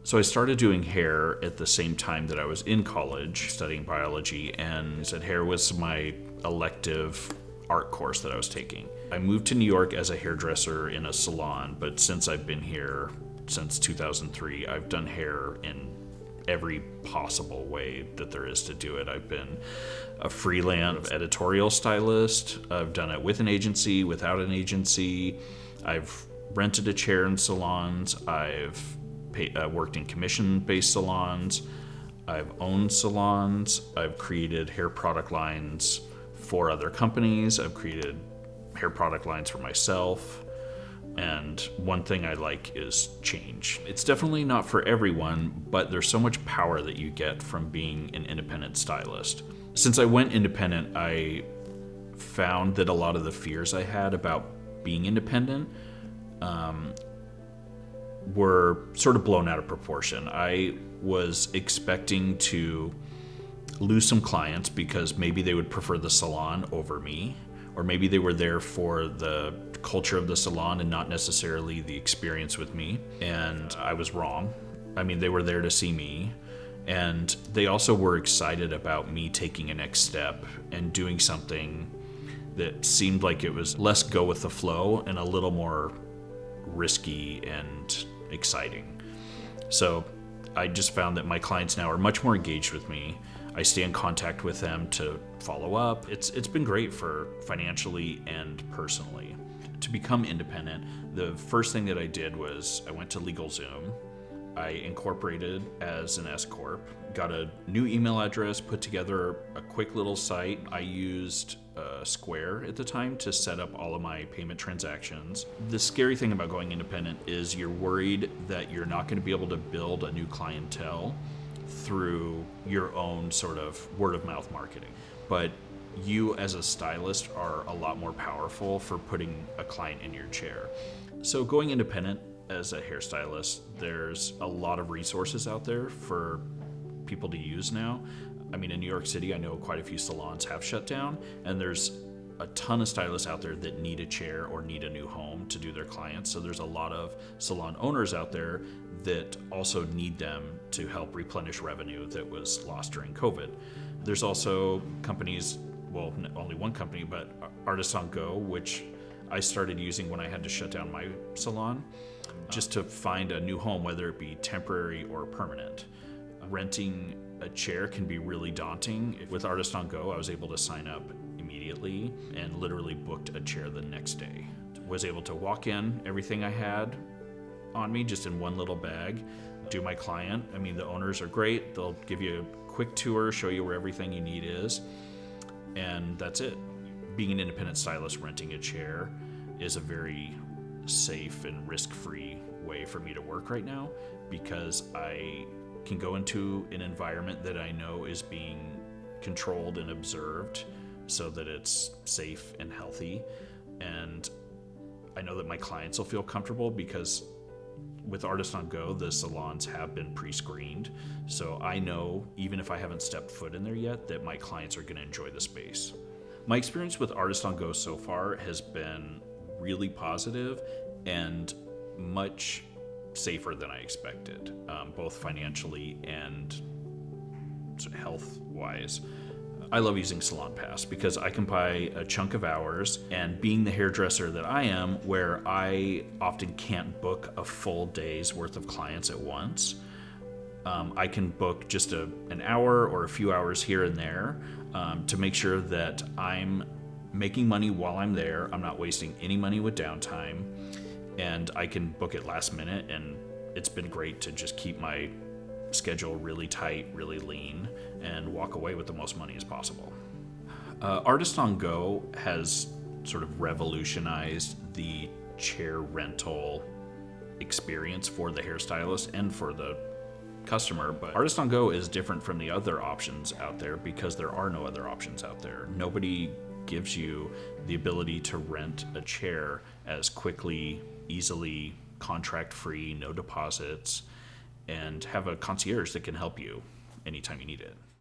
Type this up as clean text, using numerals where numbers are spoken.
So I started doing hair at the same time that I was in college studying biology, and said hair was my elective art course that I was taking. I moved to New York as a hairdresser in a salon, but since I've been here since 2003, I've done hair in every possible way that there is to do it. I've been a freelance editorial stylist. I've done it with an agency, without an agency. I've rented a chair in salons. I've worked in commission-based salons. I've owned salons. I've created hair product lines for other companies. I've created hair product lines for myself. And one thing I like is change. It's definitely not for everyone, but there's so much power that you get from being an independent stylist. Since I went independent, I found that a lot of the fears I had about being independent were sort of blown out of proportion. I was expecting to lose some clients because maybe they would prefer the salon over me, or maybe they were there for the culture of the salon and not necessarily the experience with me. And I was wrong. I mean, they were there to see me. And they also were excited about me taking a next step and doing something that seemed like it was less go with the flow and a little more risky and exciting. So I just found that my clients now are much more engaged with me. I stay in contact with them to follow up. It's been great for financially and personally. To become independent, the first thing that I did was I went to LegalZoom. I incorporated as an S Corp, got a new email address, put together a quick little site. I used Square at the time to set up all of my payment transactions. The scary thing about going independent is you're worried that you're not going to be able to build a new clientele through your own sort of word of mouth marketing. But you as a stylist are a lot more powerful for putting a client in your chair. So going independent as a hairstylist, there's a lot of resources out there for people to use now. I mean, in New York City, I know quite a few salons have shut down, and there's a ton of stylists out there that need a chair or need a new home to do their clients. So there's a lot of salon owners out there that also need them to help replenish revenue that was lost during COVID. There's also companies, well, only one company, but Artists on Go, which I started using when I had to shut down my salon, just to find a new home, whether it be temporary or permanent. Renting a chair can be really daunting. With Artists on Go, I was able to sign up immediately and literally booked a chair the next day. Was able to walk in, everything I had on me just in one little bag, do my client. I mean, the owners are great. They'll give you a quick tour, show you where everything you need is, and that's it. Being an independent stylist renting a chair is a very safe and risk-free way for me to work right now, because I can go into an environment that I know is being controlled and observed so that it's safe and healthy. And I know that my clients will feel comfortable because with Artists on Go, the salons have been pre-screened. So I know, even if I haven't stepped foot in there yet, that my clients are going to enjoy the space. My experience with Artists on Go so far has been really positive and much safer than I expected, both financially and health-wise. I love using Salon Pass because I can buy a chunk of hours, and being the hairdresser that I am, where I often can't book a full day's worth of clients at once, I can book just an hour or a few hours here and there to make sure that I'm making money while I'm there. I'm not wasting any money with downtime, and I can book it last minute, and it's been great to just keep my schedule really tight, really lean, and walk away with the most money as possible. Artist on Go has sort of revolutionized the chair rental experience for the hairstylist and for the customer, but Artist on Go is different from the other options out there because there are no other options out there. Nobody gives you the ability to rent a chair as quickly, easily, contract-free, no deposits, and have a concierge that can help you anytime you need it.